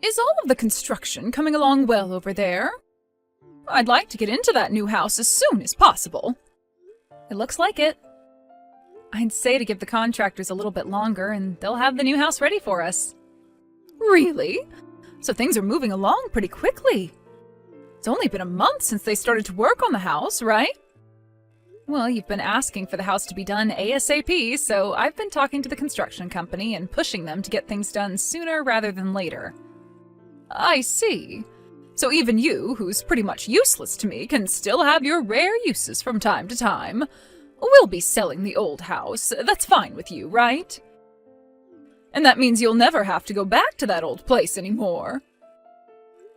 Is all of the construction coming along well over there? I'd like to get into that new house as soon as possible. It looks like it. I'd say to give the contractors a little bit longer and they'll have the new house ready for us. Really? So things are moving along pretty quickly. It's only been a month since they started to work on the house, right? Well, you've been asking for the house to be done ASAP, so I've been talking to the construction company and pushing them to get things done sooner rather than later. I see. So even you, who's pretty much useless to me, can still have your rare uses from time to time. We'll be selling the old house. That's fine with you, right? And that means you'll never have to go back to that old place anymore.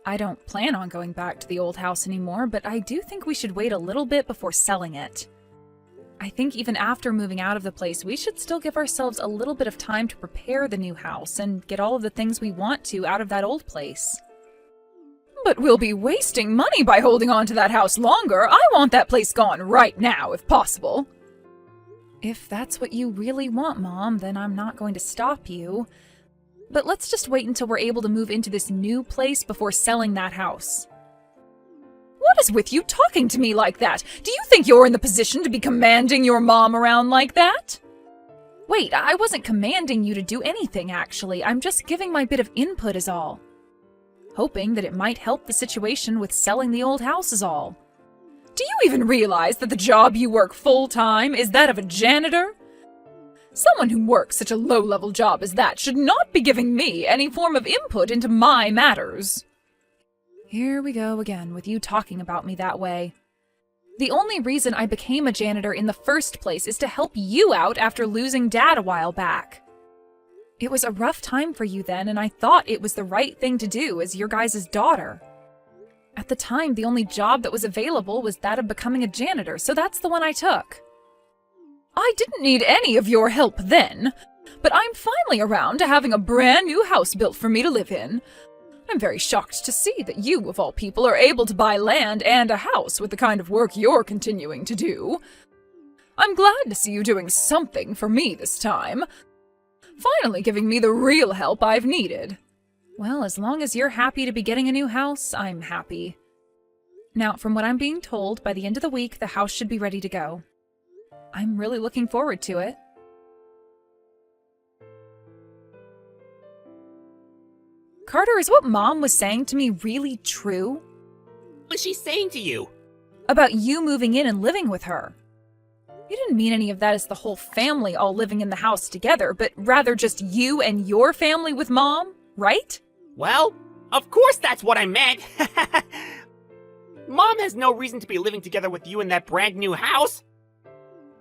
I don't plan on going back to the old house anymore, but I do think we should wait a little bit before selling it. I think even after moving out of the place, we should still give ourselves a little bit of time to prepare the new house and get all of the things we want to out of that old place. But we'll be wasting money by holding on to that house longer. I want that place gone right now, if possible. If that's what you really want, Mom, then I'm not going to stop you. But let's just wait until we're able to move into this new place before selling that house. What is with you talking to me like that? Do you think you're in the position to be commanding your mom around like that? Wait, I wasn't commanding you to do anything, actually. I'm just giving my bit of input is all. Hoping that it might help the situation with selling the old house is all. Do you even realize that the job you work full-time is that of a janitor? Someone who works such a low-level job as that should not be giving me any form of input into my matters. Here we go again with you talking about me that way. The only reason I became a janitor in the first place is to help you out after losing Dad a while back. It was a rough time for you then, and I thought it was the right thing to do as your guys' daughter. At the time, the only job that was available was that of becoming a janitor, so that's the one I took. I didn't need any of your help then, but I'm finally around to having a brand new house built for me to live in. I'm very shocked to see that you, of all people, are able to buy land and a house with the kind of work you're continuing to do. I'm glad to see you doing something for me this time. Finally giving me the real help I've needed. Well, as long as you're happy to be getting a new house, I'm happy. Now, from what I'm being told, by the end of the week, the house should be ready to go. I'm really looking forward to it. Carter, is what Mom was saying to me really true? What was she saying to you? About you moving in and living with her. You didn't mean any of that as the whole family all living in the house together, but rather just you and your family with Mom, right? Well, of course that's what I meant. Mom has no reason to be living together with you in that brand new house.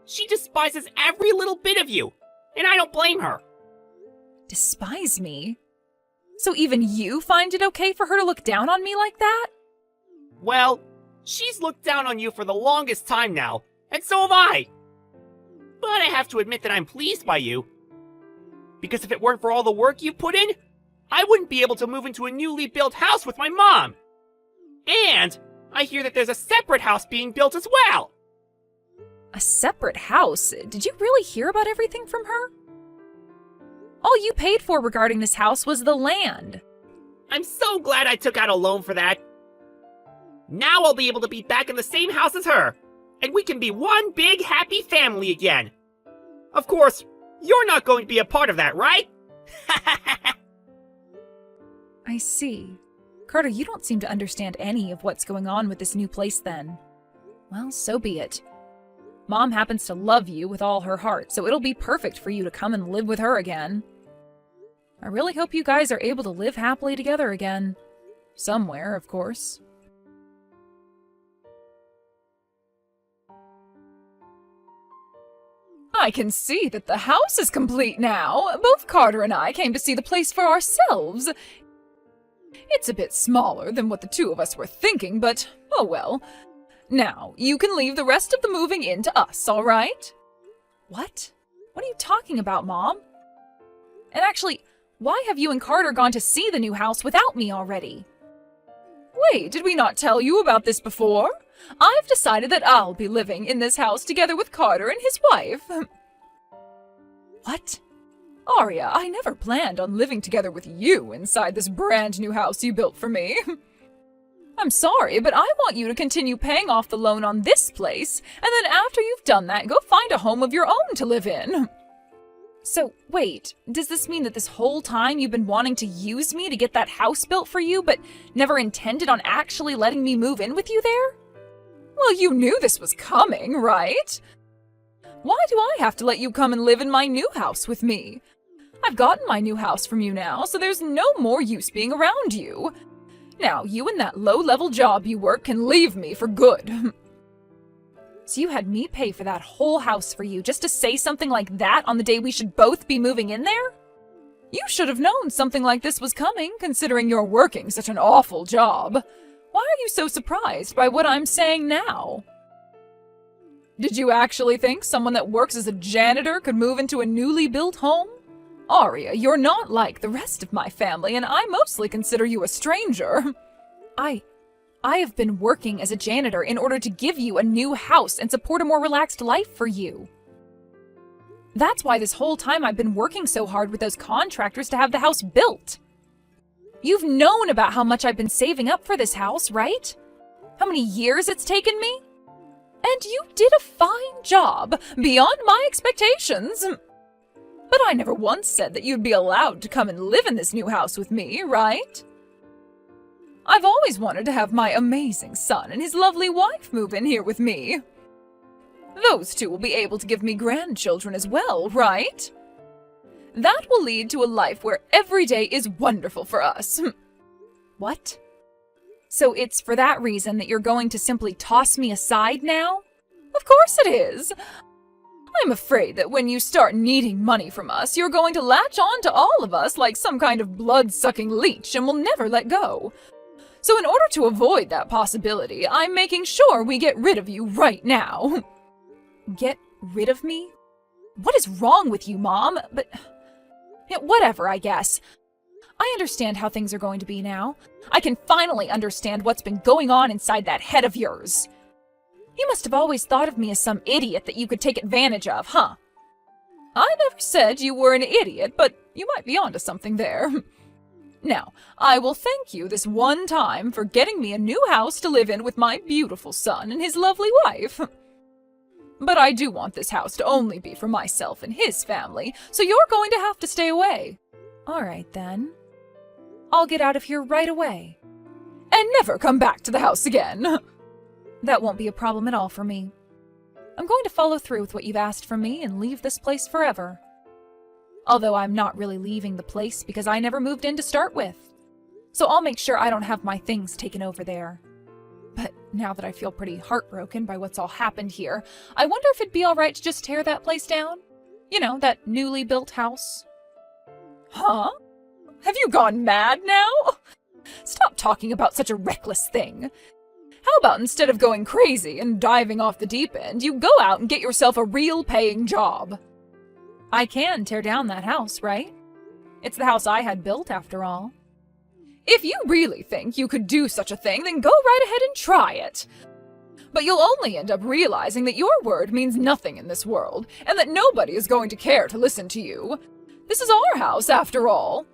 She despises every little bit of you, and I don't blame her. Despise me? So even you find it okay for her to look down on me like that? Well, she's looked down on you for the longest time now, and so have I. But I have to admit that I'm pleased by you. Because if it weren't for all the work you put in, I wouldn't be able to move into a newly built house with my mom. And I hear that there's a separate house being built as well. A separate house? Did you really hear about everything from her? All you paid for regarding this house was the land. I'm so glad I took out a loan for that. Now I'll be able to be back in the same house as her, and we can be one big happy family again. Of course, you're not going to be a part of that, right? I see. Carter, you don't seem to understand any of what's going on with this new place then. Well, so be it. Mom happens to love you with all her heart, so it'll be perfect for you to come and live with her again. I really hope you guys are able to live happily together again. Somewhere, of course. I can see that the house is complete now. Both Carter and I came to see the place for ourselves. It's a bit smaller than what the two of us were thinking, but oh well. Now, you can leave the rest of the moving in to us, all right? What? What are you talking about, Mom? And actually, why have you and Carter gone to see the new house without me already? Wait, did we not tell you about this before? I've decided that I'll be living in this house together with Carter and his wife. What? Arya, I never planned on living together with you inside this brand new house you built for me. I'm sorry, but I want you to continue paying off the loan on this place, and then after you've done that, go find a home of your own to live in. So, wait, does this mean that this whole time you've been wanting to use me to get that house built for you, but never intended on actually letting me move in with you there? Well, you knew this was coming, right? Why do I have to let you come and live in my new house with me? I've gotten my new house from you now, so there's no more use being around you. Now, you and that low-level job you work can leave me for good. So you had me pay for that whole house for you just to say something like that on the day we should both be moving in there? You should have known something like this was coming, considering you're working such an awful job. Why are you so surprised by what I'm saying now? Did you actually think someone that works as a janitor could move into a newly built home? Arya, you're not like the rest of my family, and I mostly consider you a stranger. I have been working as a janitor in order to give you a new house and support a more relaxed life for you. That's why this whole time I've been working so hard with those contractors to have the house built. You've known about how much I've been saving up for this house, right? How many years it's taken me? And you did a fine job, beyond my expectations. But I never once said that you'd be allowed to come and live in this new house with me, right? I've always wanted to have my amazing son and his lovely wife move in here with me. Those two will be able to give me grandchildren as well, right? That will lead to a life where every day is wonderful for us. What? So it's for that reason that you're going to simply toss me aside now? Of course it is! I'm afraid that when you start needing money from us, you're going to latch on to all of us like some kind of blood-sucking leech and will never let go. So in order to avoid that possibility, I'm making sure we get rid of you right now. Get rid of me? What is wrong with you, Mom? But yeah, whatever, I guess. I understand how things are going to be now. I can finally understand what's been going on inside that head of yours. You must have always thought of me as some idiot that you could take advantage of, huh? I never said you were an idiot, but you might be onto something there. Now, I will thank you this one time for getting me a new house to live in with my beautiful son and his lovely wife. But I do want this house to only be for myself and his family, so you're going to have to stay away. All right, then. I'll get out of here right away. And never come back to the house again. That won't be a problem at all for me. I'm going to follow through with what you've asked from me and leave this place forever. Although I'm not really leaving the place because I never moved in to start with. So I'll make sure I don't have my things taken over there. But now that I feel pretty heartbroken by what's all happened here, I wonder if it'd be alright to just tear that place down? You know, that newly built house. Huh? Have you gone mad now? Stop talking about such a reckless thing. How about instead of going crazy and diving off the deep end, you go out and get yourself a real paying job? I can tear down that house, right? It's the house I had built, after all. If you really think you could do such a thing, then go right ahead and try it. But you'll only end up realizing that your word means nothing in this world, and that nobody is going to care to listen to you. This is our house, after all.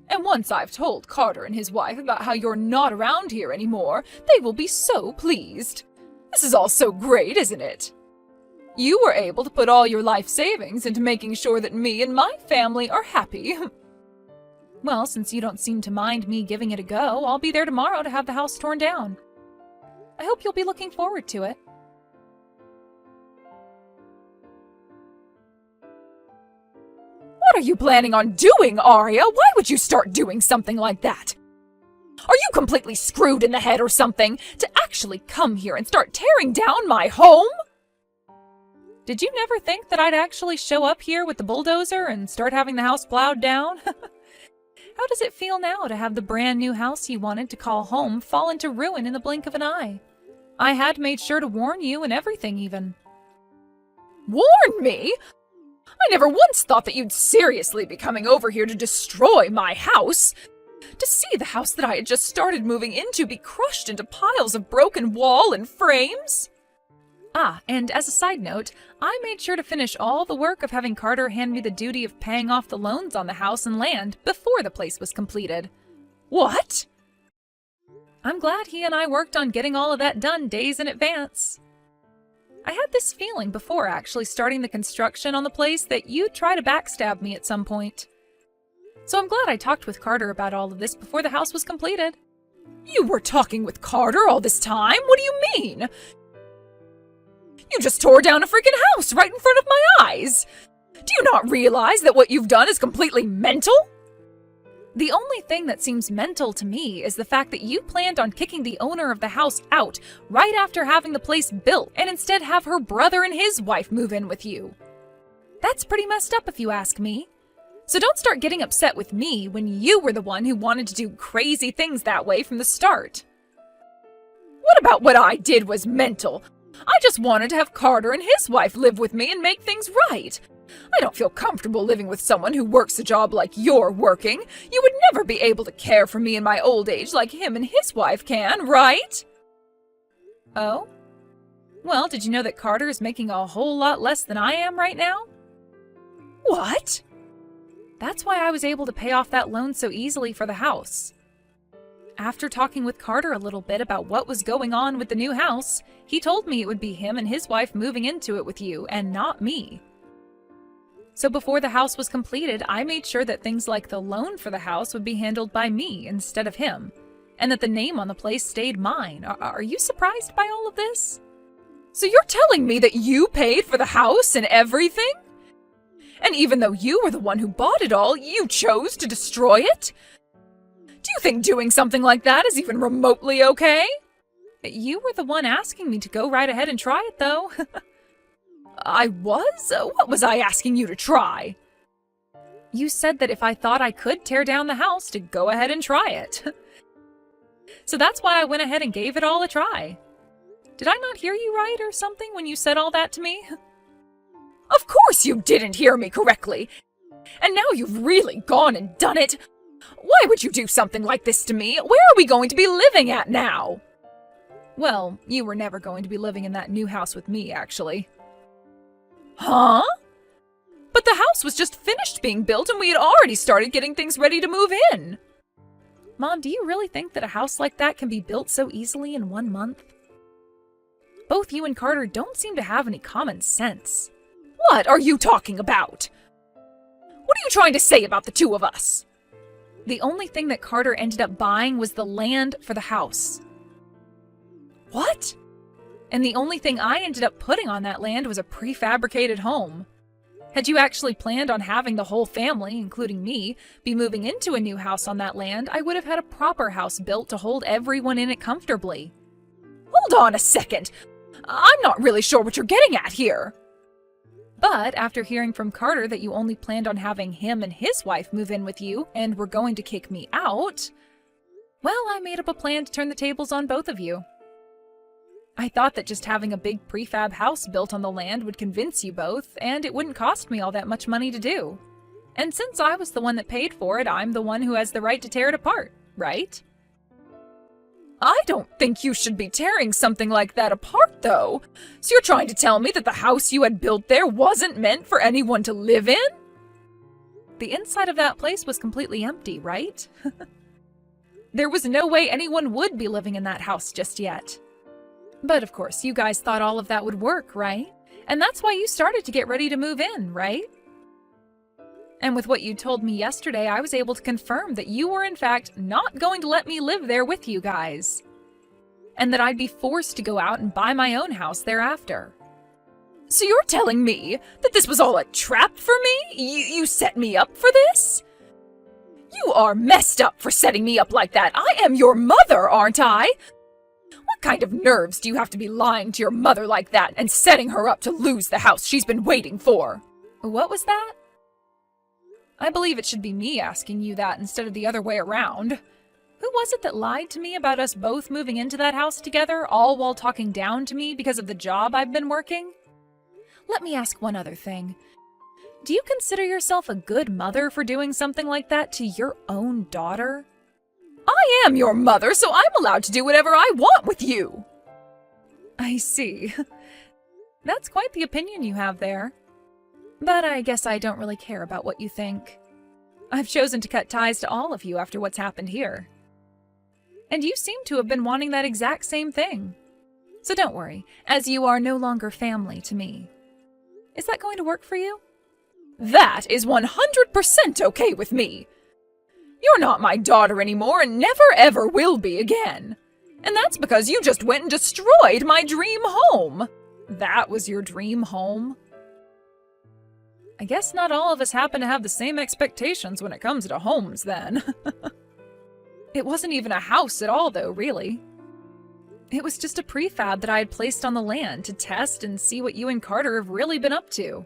And once I've told Carter and his wife about how you're not around here anymore, they will be so pleased. This is all so great, isn't it? You were able to put all your life savings into making sure that me and my family are happy. Well, since you don't seem to mind me giving it a go, I'll be there tomorrow to have the house torn down. I hope you'll be looking forward to it. What are you planning on doing, Arya? Why would you start doing something like that? Are you completely screwed in the head or something to actually come here and start tearing down my home? Did you never think that I'd actually show up here with the bulldozer and start having the house plowed down? How does it feel now to have the brand new house you wanted to call home fall into ruin in the blink of an eye? I had made sure to warn you and everything even. Warn me? I never once thought that you'd seriously be coming over here to destroy my house. To see the house that I had just started moving into be crushed into piles of broken wall and frames? Ah, and as a side note, I made sure to finish all the work of having Carter hand me the duty of paying off the loans on the house and land before the place was completed. What? I'm glad he and I worked on getting all of that done days in advance. I had this feeling before actually starting the construction on the place that you'd try to backstab me at some point. So I'm glad I talked with Carter about all of this before the house was completed. You were talking with Carter all this time? What do you mean? You just tore down a freaking house right in front of my eyes! Do you not realize that what you've done is completely mental? The only thing that seems mental to me is the fact that you planned on kicking the owner of the house out right after having the place built and instead have her brother and his wife move in with you. That's pretty messed up if you ask me. So don't start getting upset with me when you were the one who wanted to do crazy things that way from the start. What about what I did was mental? I just wanted to have Carter and his wife live with me and make things right. I don't feel comfortable living with someone who works a job like you're working. You would never be able to care for me in my old age like him and his wife can, right? Oh? Well, did you know that Carter is making a whole lot less than I am right now? What? That's why I was able to pay off that loan so easily for the house. After talking with Carter a little bit about what was going on with the new house, he told me it would be him and his wife moving into it with you and not me. So before the house was completed, I made sure that things like the loan for the house would be handled by me instead of him, and that the name on the place stayed mine. Are you surprised by all of this? So you're telling me that you paid for the house and everything? And even though you were the one who bought it all, you chose to destroy it? Do you think doing something like that is even remotely okay? You were the one asking me to go right ahead and try it, though. I was? What was I asking you to try? You said that if I thought I could tear down the house, to go ahead and try it. So that's why I went ahead and gave it all a try. Did I not hear you right or something when you said all that to me? Of course you didn't hear me correctly. And now you've really gone and done it. Why would you do something like this to me? Where are we going to be living at now? Well, you were never going to be living in that new house with me, actually. Huh? But the house was just finished being built and we had already started getting things ready to move in. Mom, do you really think that a house like that can be built so easily in 1 month? Both you and Carter don't seem to have any common sense. What are you talking about? What are you trying to say about the two of us? The only thing that Carter ended up buying was the land for the house. What? And the only thing I ended up putting on that land was a prefabricated home. Had you actually planned on having the whole family, including me, be moving into a new house on that land, I would have had a proper house built to hold everyone in it comfortably. Hold on a second. I'm not really sure what you're getting at here. But after hearing from Carter that you only planned on having him and his wife move in with you and were going to kick me out, well, I made up a plan to turn the tables on both of you. I thought that just having a big prefab house built on the land would convince you both, and it wouldn't cost me all that much money to do. And since I was the one that paid for it, I'm the one who has the right to tear it apart, right? I don't think you should be tearing something like that apart, though. So you're trying to tell me that the house you had built there wasn't meant for anyone to live in? The inside of that place was completely empty, right? There was no way anyone would be living in that house just yet. But of course, you guys thought all of that would work, right? And that's why you started to get ready to move in, right? And with what you told me yesterday, I was able to confirm that you were in fact not going to let me live there with you guys. And that I'd be forced to go out and buy my own house thereafter. So you're telling me that this was all a trap for me? You set me up for this? You are messed up for setting me up like that. I am your mother, aren't I? What kind of nerves do you have to be lying to your mother like that and setting her up to lose the house she's been waiting for? What was that? I believe it should be me asking you that instead of the other way around. Who was it that lied to me about us both moving into that house together, all while talking down to me because of the job I've been working? Let me ask one other thing. Do you consider yourself a good mother for doing something like that to your own daughter? I am your mother, so I'm allowed to do whatever I want with you. I see. That's quite the opinion you have there. But I guess I don't really care about what you think. I've chosen to cut ties to all of you after what's happened here. And you seem to have been wanting that exact same thing. So don't worry, as you are no longer family to me. Is that going to work for you? That is 100% okay with me. You're not my daughter anymore and never ever will be again. And that's because you just went and destroyed my dream home. That was your dream home? I guess not all of us happen to have the same expectations when it comes to homes, then. It wasn't even a house at all, though, really. It was just a prefab that I had placed on the land to test and see what you and Carter have really been up to.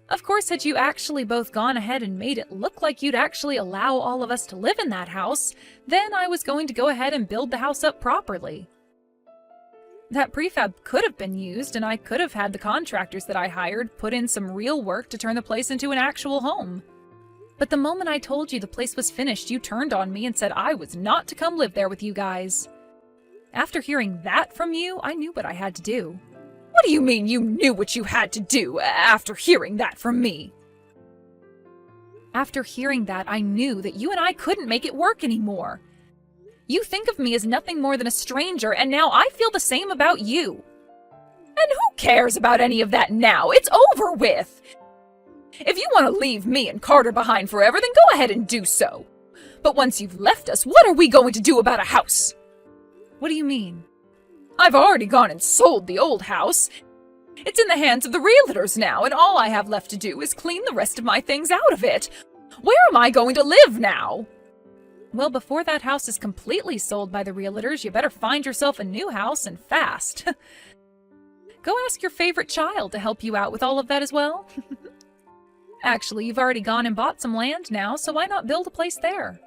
Of course, had you actually both gone ahead and made it look like you'd actually allow all of us to live in that house, then I was going to go ahead and build the house up properly. That prefab could have been used, and I could have had the contractors that I hired put in some real work to turn the place into an actual home. But the moment I told you the place was finished, you turned on me and said I was not to come live there with you guys. After hearing that from you, I knew what I had to do. What do you mean you knew what you had to do after hearing that from me? After hearing that, I knew that you and I couldn't make it work anymore. You think of me as nothing more than a stranger, and now I feel the same about you. And who cares about any of that now? It's over with. If you want to leave me and Carter behind forever, then go ahead and do so. But once you've left us, what are we going to do about a house? What do you mean? I've already gone and sold the old house. It's in the hands of the realtors now, and all I have left to do is clean the rest of my things out of it. Where am I going to live now? Well, before that house is completely sold by the realtors, you better find yourself a new house, and fast. Go ask your favorite child to help you out with all of that as well. Actually, you've already gone and bought some land now, so why not build a place there?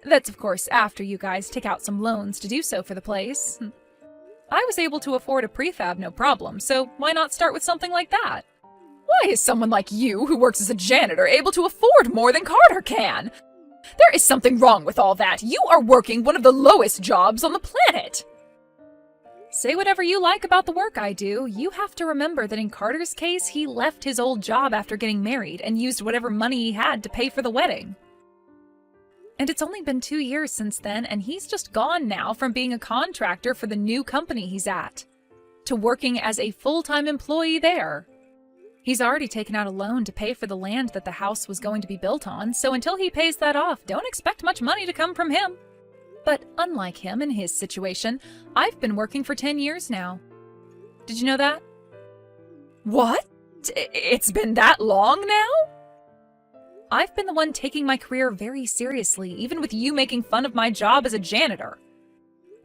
That's, of course, after you guys take out some loans to do so for the place. I was able to afford a prefab no problem, so why not start with something like that? Why is someone like you, who works as a janitor, able to afford more than Carter can? There is something wrong with all that. You are working one of the lowest jobs on the planet. Say whatever you like about the work I do. You have to remember that in Carter's case, he left his old job after getting married and used whatever money he had to pay for the wedding. And it's only been 2 years since then, and he's just gone now from being a contractor for the new company he's at to working as a full-time employee there. He's already taken out a loan to pay for the land that the house was going to be built on, so until he pays that off, don't expect much money to come from him. But unlike him in his situation, I've been working for 10 years now. Did you know that? What? It's been that long now? I've been the one taking my career very seriously, even with you making fun of my job as a janitor.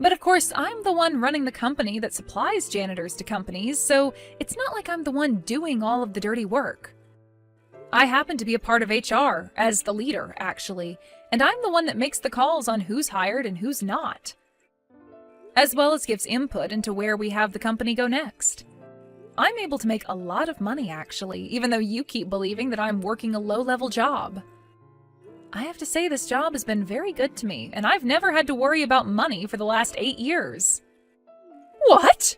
But of course, I'm the one running the company that supplies janitors to companies, so it's not like I'm the one doing all of the dirty work. I happen to be a part of HR, as the leader, actually, and I'm the one that makes the calls on who's hired and who's not, as well as gives input into where we have the company go next. I'm able to make a lot of money, actually, even though you keep believing that I'm working a low-level job. I have to say this job has been very good to me, and I've never had to worry about money for the last 8 years. What?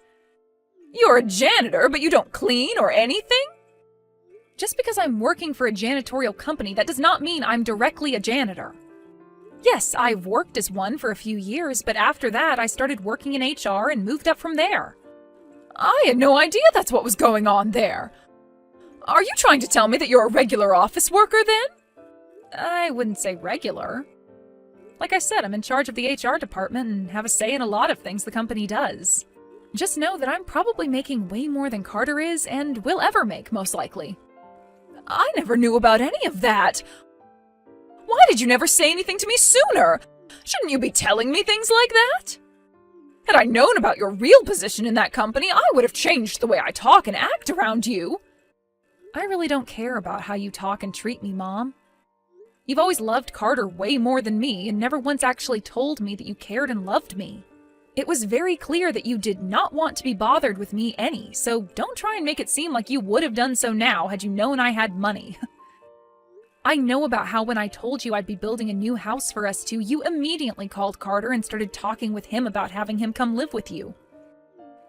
You're a janitor, but you don't clean or anything? Just because I'm working for a janitorial company, that does not mean I'm directly a janitor. Yes, I've worked as one for a few years, but after that I started working in HR and moved up from there. I had no idea that's what was going on there. Are you trying to tell me that you're a regular office worker then? I wouldn't say regular. Like I said, I'm in charge of the HR department and have a say in a lot of things the company does. Just know that I'm probably making way more than Carter is and will ever make, most likely. I never knew about any of that. Why did you never say anything to me sooner? Shouldn't you be telling me things like that? Had I known about your real position in that company, I would have changed the way I talk and act around you. I really don't care about how you talk and treat me, Mom. You've always loved Carter way more than me and never once actually told me that you cared and loved me. It was very clear that you did not want to be bothered with me any, so don't try and make it seem like you would have done so now had you known I had money. I know about how when I told you I'd be building a new house for us two, you immediately called Carter and started talking with him about having him come live with you.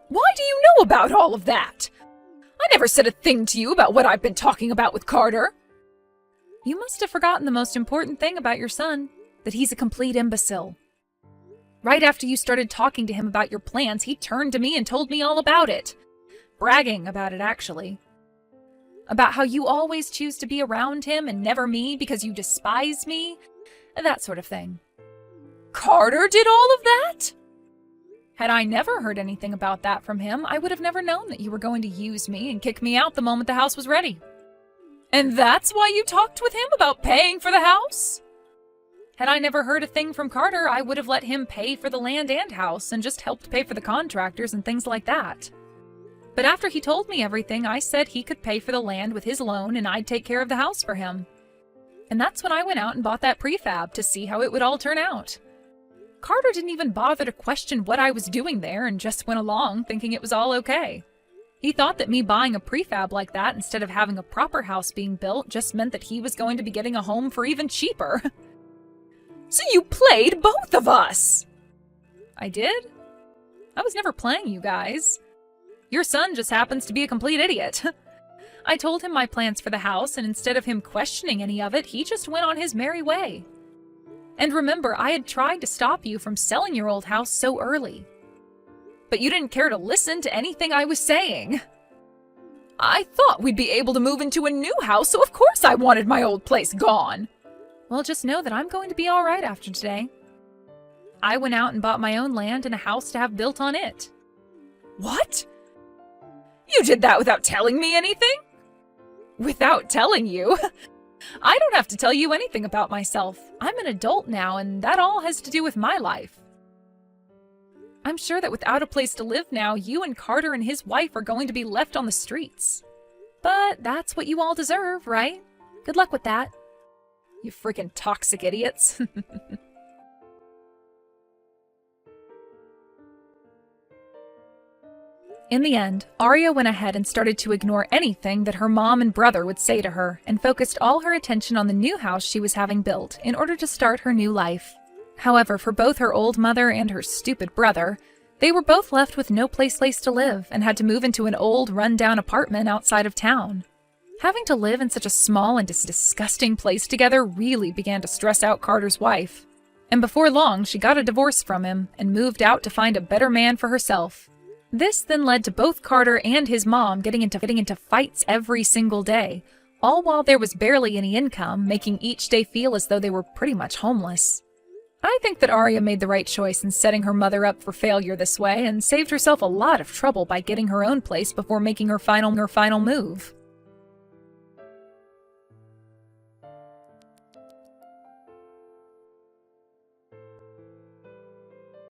Why do you know about all of that? never said a thing to you about what I've been talking about with Carter. You must have forgotten the most important thing about your son, that he's a complete imbecile. Right after you started talking to him about your plans, he turned to me and told me all about it. Bragging about it, actually. About how you always choose to be around him and never me because you despise me. That sort of thing. Carter did all of that? Had I never heard anything about that from him, I would have never known that you were going to use me and kick me out the moment the house was ready. And that's why you talked with him about paying for the house? Had I never heard a thing from Carter, I would have let him pay for the land and house and just helped pay for the contractors and things like that. But after he told me everything, I said he could pay for the land with his loan and I'd take care of the house for him. And that's when I went out and bought that prefab to see how it would all turn out. Carter didn't even bother to question what I was doing there and just went along thinking it was all okay. He thought that me buying a prefab like that instead of having a proper house being built just meant that he was going to be getting a home for even cheaper. So you played both of us! I did? I was never playing you guys. Your son just happens to be a complete idiot. I told him my plans for the house, and instead of him questioning any of it, he just went on his merry way. And remember, I had tried to stop you from selling your old house so early. But you didn't care to listen to anything I was saying. I thought we'd be able to move into a new house, so of course I wanted my old place gone. Well, just know that I'm going to be all right after today. I went out and bought my own land and a house to have built on it. What? You did that without telling me anything? Without telling you? I don't have to tell you anything about myself. I'm an adult now, and that all has to do with my life. I'm sure that without a place to live now, you and Carter and his wife are going to be left on the streets. But that's what you all deserve, right? Good luck with that. You freaking toxic idiots. In the end, Arya went ahead and started to ignore anything that her mom and brother would say to her and focused all her attention on the new house she was having built in order to start her new life. However, for both her old mother and her stupid brother, they were both left with no place to live and had to move into an old, run-down apartment outside of town. Having to live in such a small and disgusting place together really began to stress out Carter's wife. And before long, she got a divorce from him and moved out to find a better man for herself. This then led to both Carter and his mom getting into fights every single day, all while there was barely any income, making each day feel as though they were pretty much homeless. I think that Arya made the right choice in setting her mother up for failure this way and saved herself a lot of trouble by getting her own place before making her final move.